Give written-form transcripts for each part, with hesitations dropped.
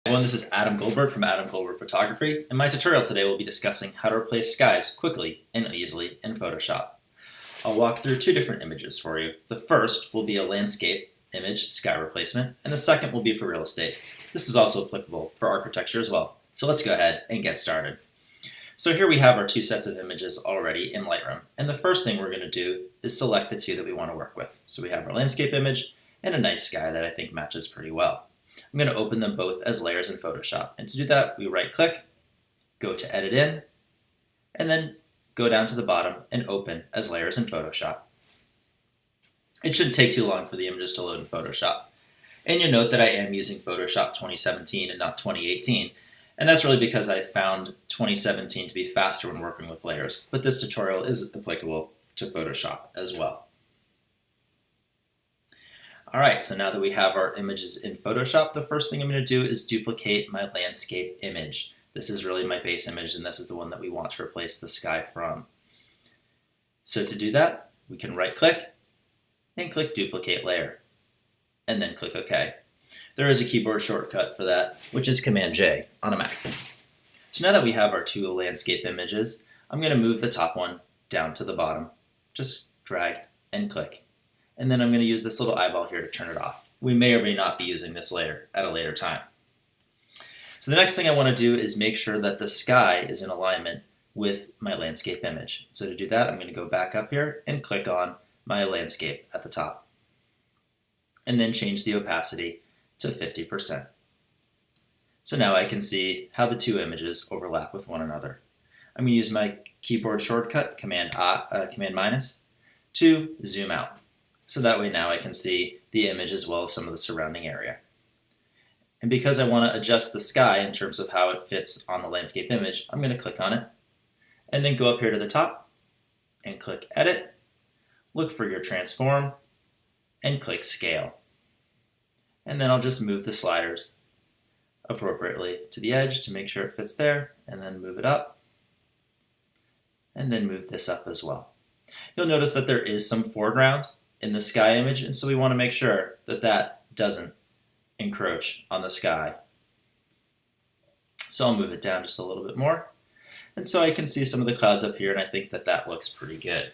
Everyone, this is Adam Goldberg from Adam Goldberg Photography. In my tutorial today, we'll be discussing how to replace skies quickly and easily in Photoshop. I'll walk through two different images for you. The first will be a landscape image sky replacement, and the second will be for real estate. This is also applicable for architecture as well. So let's go ahead and get started. So here we have our two sets of images already in Lightroom, and the first thing we're going to do is select the two that we want to work with. So we have our landscape image and a nice sky that I think matches pretty well. I'm going to open them both as layers in Photoshop, and to do that we right click, go to Edit In, and then go down to the bottom and open as layers in Photoshop. It shouldn't take too long for the images to load in Photoshop. And you'll note that I am using Photoshop 2017 and not 2018, and that's really because I found 2017 to be faster when working with layers, but this tutorial is applicable to Photoshop as well. Alright, so now that we have our images in Photoshop, the first thing I'm going to do is duplicate my landscape image. This is really my base image, and this is the one that we want to replace the sky from. So to do that, we can right click and click Duplicate Layer, and then click OK. There is a keyboard shortcut for that, which is Command J on a Mac. So now that we have our two landscape images, I'm going to move the top one down to the bottom. Just drag and click. And then I'm going to use this little eyeball here to turn it off. We may or may not be using this layer at a later time. So the next thing I want to do is make sure that the sky is in alignment with my landscape image. So to do that, I'm going to go back up here and click on my landscape at the top. And then change the opacity to 50%. So now I can see how the two images overlap with one another. I'm going to use my keyboard shortcut, Command minus, to zoom out. So that way now I can see the image as well as some of the surrounding area. And because I want to adjust the sky in terms of how it fits on the landscape image, I'm going to click on it and then go up here to the top and click Edit, look for your transform, and click Scale. And then I'll just move the sliders appropriately to the edge to make sure it fits there, and then move it up, and then move this up as well. You'll notice that there is some foreground in the sky image, and so we want to make sure that that doesn't encroach on the sky. So I'll move it down just a little bit more, and so I can see some of the clouds up here, and I think that that looks pretty good.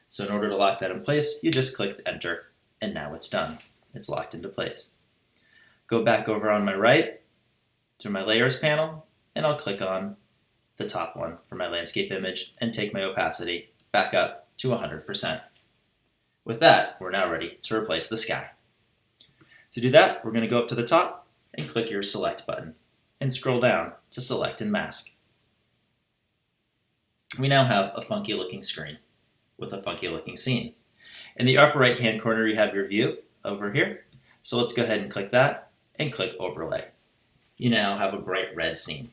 So in order to lock that in place, you just click Enter, and now it's done. It's locked into place. Go back over on my right to my Layers panel, and I'll click on the top one for my landscape image and take my opacity back up to 100%. With that, we're now ready to replace the sky. To do that, we're going to go up to the top and click your Select button and scroll down to Select and Mask. We now have a funky looking screen with a funky looking scene. In the upper right hand corner you have your view over here, so let's go ahead and click that and click Overlay. You now have a bright red scene.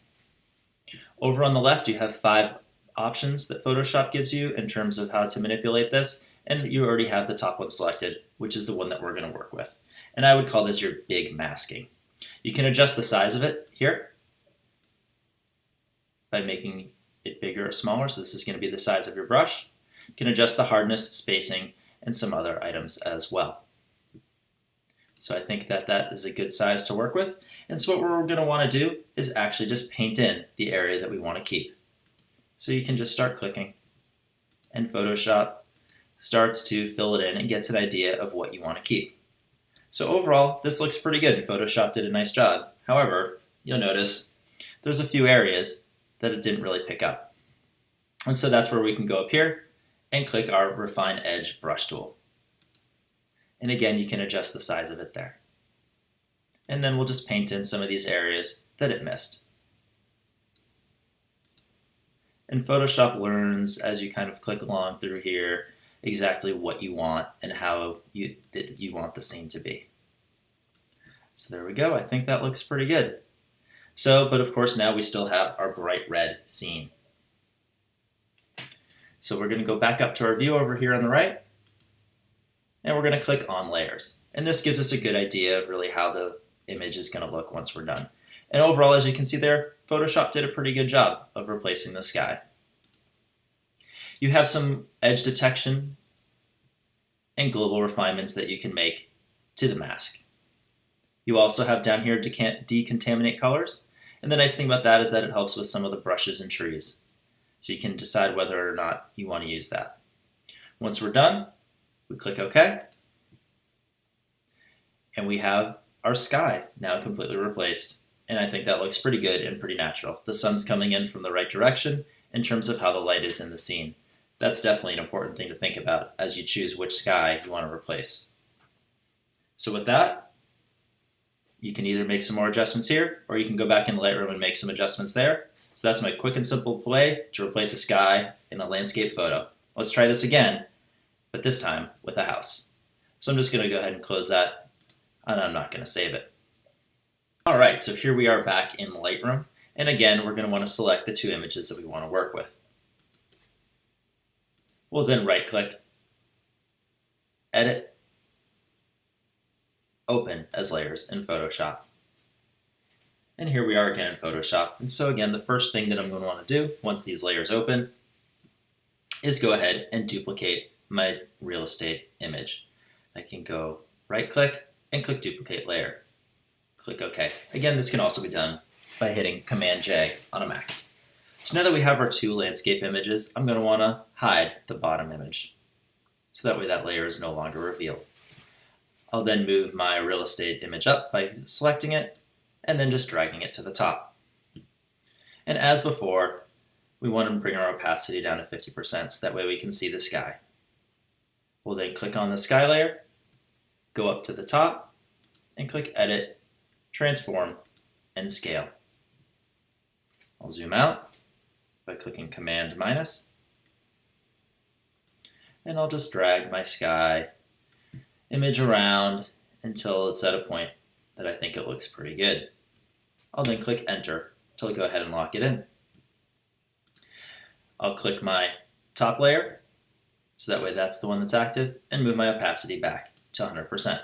Over on the left you have 5 options that Photoshop gives you in terms of how to manipulate this, and you already have the top one selected, which is the one that we're going to work with. And I would call this your big masking. You can adjust the size of it here by making it bigger or smaller, so this is going to be the size of your brush. You can adjust the hardness, spacing, and some other items as well. So I think that that is a good size to work with. And so what we're going to want to do is actually just paint in the area that we want to keep. So you can just start clicking, and Photoshop starts to fill it in and gets an idea of what you want to keep. So overall, this looks pretty good, and Photoshop did a nice job. However, you'll notice there's a few areas that it didn't really pick up. And so that's where we can go up here and click our Refine Edge brush tool. And again, you can adjust the size of it there. And then we'll just paint in some of these areas that it missed. And Photoshop learns as you kind of click along through here exactly what you want and how you want the scene to be. So there we go. I think that looks pretty good. So, but of course now we still have our bright red scene. So we're going to go back up to our view over here on the right, and we're going to click on Layers. And this gives us a good idea of really how the image is going to look once we're done. And overall, as you can see there, Photoshop did a pretty good job of replacing the sky. You have some edge detection and global refinements that you can make to the mask. You also have down here decontaminate colors. And the nice thing about that is that it helps with some of the brushes and trees. So you can decide whether or not you want to use that. Once we're done, we click OK. And we have our sky now completely replaced. And I think that looks pretty good and pretty natural. The sun's coming in from the right direction in terms of how the light is in the scene. That's definitely an important thing to think about as you choose which sky you want to replace. So with that, you can either make some more adjustments here, or you can go back in Lightroom and make some adjustments there. So that's my quick and simple way to replace a sky in a landscape photo. Let's try this again, but this time with a house. So I'm just going to go ahead and close that, and I'm not going to save it. All right, so here we are back in Lightroom. And again, we're going to want to select the two images that we want to work with. We'll then right-click, Edit, Open as layers in Photoshop. And here we are again in Photoshop. And so again, the first thing that I'm going to want to do once these layers open is go ahead and duplicate my real estate image. I can go right-click and click Duplicate Layer. Click OK. Again, this can also be done by hitting Command-J on a Mac. So now that we have our two landscape images, I'm going to want to hide the bottom image. So that way that layer is no longer revealed. I'll then move my real estate image up by selecting it and then just dragging it to the top. And as before, we want to bring our opacity down to 50% so that way we can see the sky. We'll then click on the sky layer, go up to the top, and click Edit, Transform, and Scale. I'll zoom out by clicking Command minus, and I'll just drag my sky image around until it's at a point that I think it looks pretty good. I'll then click Enter to go ahead and lock it in. I'll click my top layer, so that way that's the one that's active, and move my opacity back to 100%.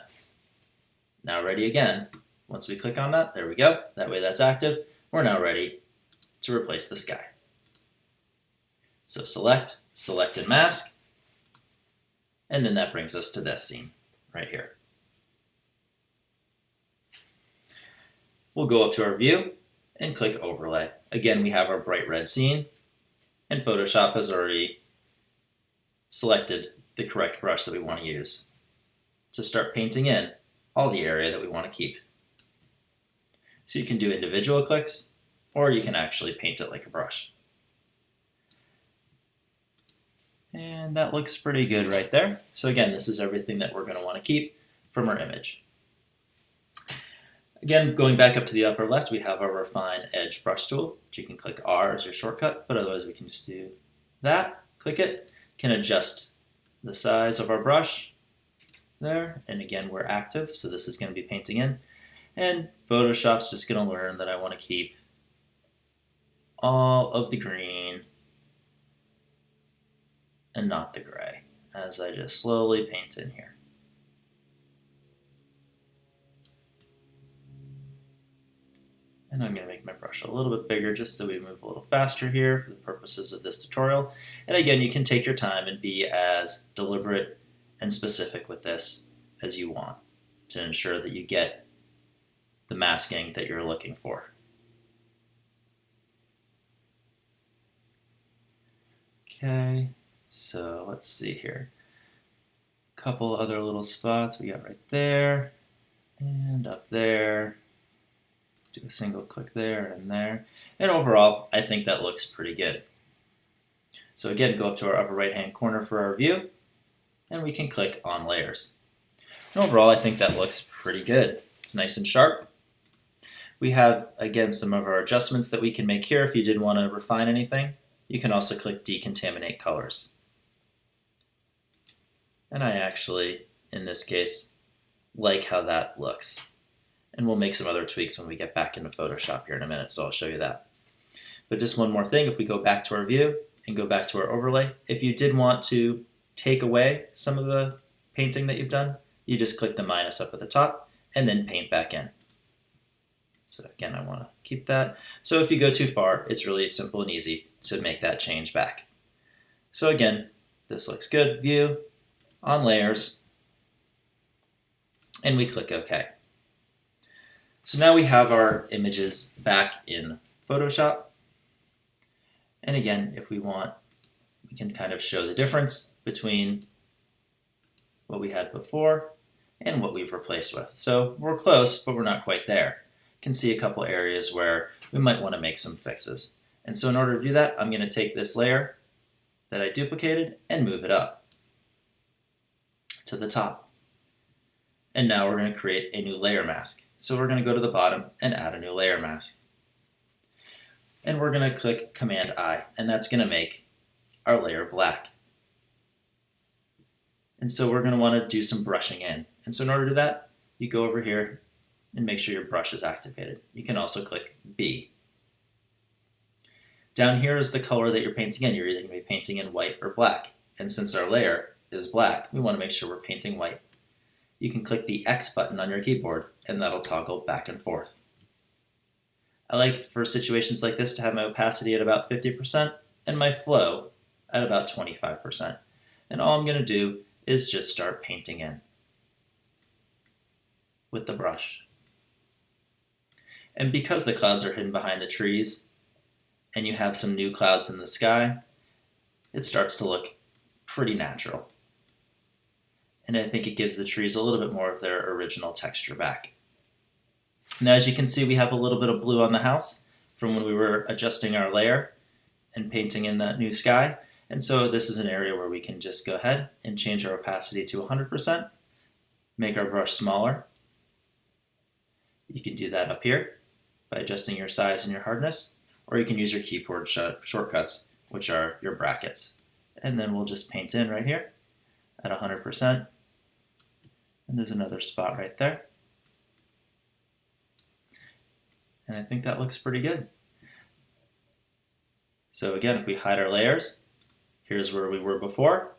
Now ready again. Once we click on that, there we go. That way that's active. We're now ready to replace the sky. So select and mask, and then that brings us to this scene right here. We'll go up to our view and click Overlay. Again, we have our bright red scene, and Photoshop has already selected the correct brush that we want to use to start painting in all the area that we want to keep. So you can do individual clicks, or you can actually paint it like a brush. And that looks pretty good right there. So again, this is everything that we're going to want to keep from our image. Again, going back up to the upper left, we have our Refine Edge brush tool, which you can click R as your shortcut, but otherwise we can just do that, click it, can adjust the size of our brush there, and again, we're active, so this is going to be painting in, and Photoshop's just going to learn that I want to keep all of the green and not the gray, as I just slowly paint in here. And I'm going to make my brush a little bit bigger just so we move a little faster here for the purposes of this tutorial. And again, you can take your time and be as deliberate and specific with this as you want to ensure that you get the masking that you're looking for. Okay, so let's see here. A couple other little spots we got right there and up there. Do a single click there and there. And overall, I think that looks pretty good. So again, go up to our upper right-hand corner for our view, and we can click on layers. And overall, I think that looks pretty good. It's nice and sharp. We have, again, some of our adjustments that we can make here. If you did want to refine anything, you can also click Decontaminate Colors. And I actually, in this case, like how that looks. And we'll make some other tweaks when we get back into Photoshop here in a minute, so I'll show you that. But just one more thing, if we go back to our view and go back to our overlay, if you did want to take away some of the painting that you've done, you just click the minus up at the top and then paint back in. So again, I want to keep that. So if you go too far, it's really simple and easy to make that change back. So again, this looks good. View, on layers, and we click OK. So now we have our images back in Photoshop. And again, if we want, we can kind of show the difference between what we had before and what we've replaced with. So we're close, but we're not quite there. You can see a couple areas where we might want to make some fixes. And so in order to do that, I'm going to take this layer that I duplicated and move it up to the top. And now we're going to create a new layer mask. So we're going to go to the bottom and add a new layer mask. And we're going to click Command I, and that's going to make our layer black. And so we're going to want to do some brushing in. And so in order to do that, you go over here and make sure your brush is activated. You can also click B. Down here is the color that you're painting in. You're either going to be painting in white or black. And since our layer is black, we want to make sure we're painting white. You can click the X button on your keyboard, and that'll toggle back and forth. I like for situations like this to have my opacity at about 50% and my flow at about 25%. And all I'm going to do is just start painting in with the brush. And because the clouds are hidden behind the trees and you have some new clouds in the sky, it starts to look pretty natural. And I think it gives the trees a little bit more of their original texture back. Now, as you can see, we have a little bit of blue on the house from when we were adjusting our layer and painting in that new sky. And so this is an area where we can just go ahead and change our opacity to 100%, make our brush smaller. You can do that up here by adjusting your size and your hardness, or you can use your keyboard shortcuts, which are your brackets. And then we'll just paint in right here at 100%. And there's another spot right there. And I think that looks pretty good. So again, if we hide our layers, here's where we were before.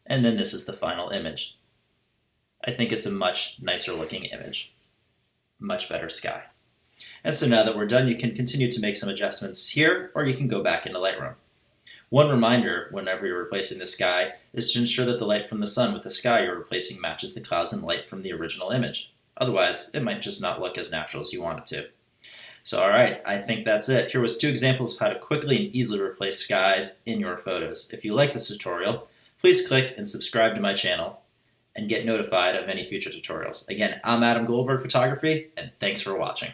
And then this is the final image. I think it's a much nicer looking image. Much better sky. And so now that we're done, you can continue to make some adjustments here, or you can go back into Lightroom. One reminder whenever you're replacing the sky is to ensure that the light from the sun with the sky you're replacing matches the clouds and light from the original image. Otherwise, it might just not look as natural as you want it to. So alright, I think that's it. Here was 2 examples of how to quickly and easily replace skies in your photos. If you like this tutorial, please click and subscribe to my channel and get notified of any future tutorials. Again, I'm Adam Goldberg Photography, and thanks for watching.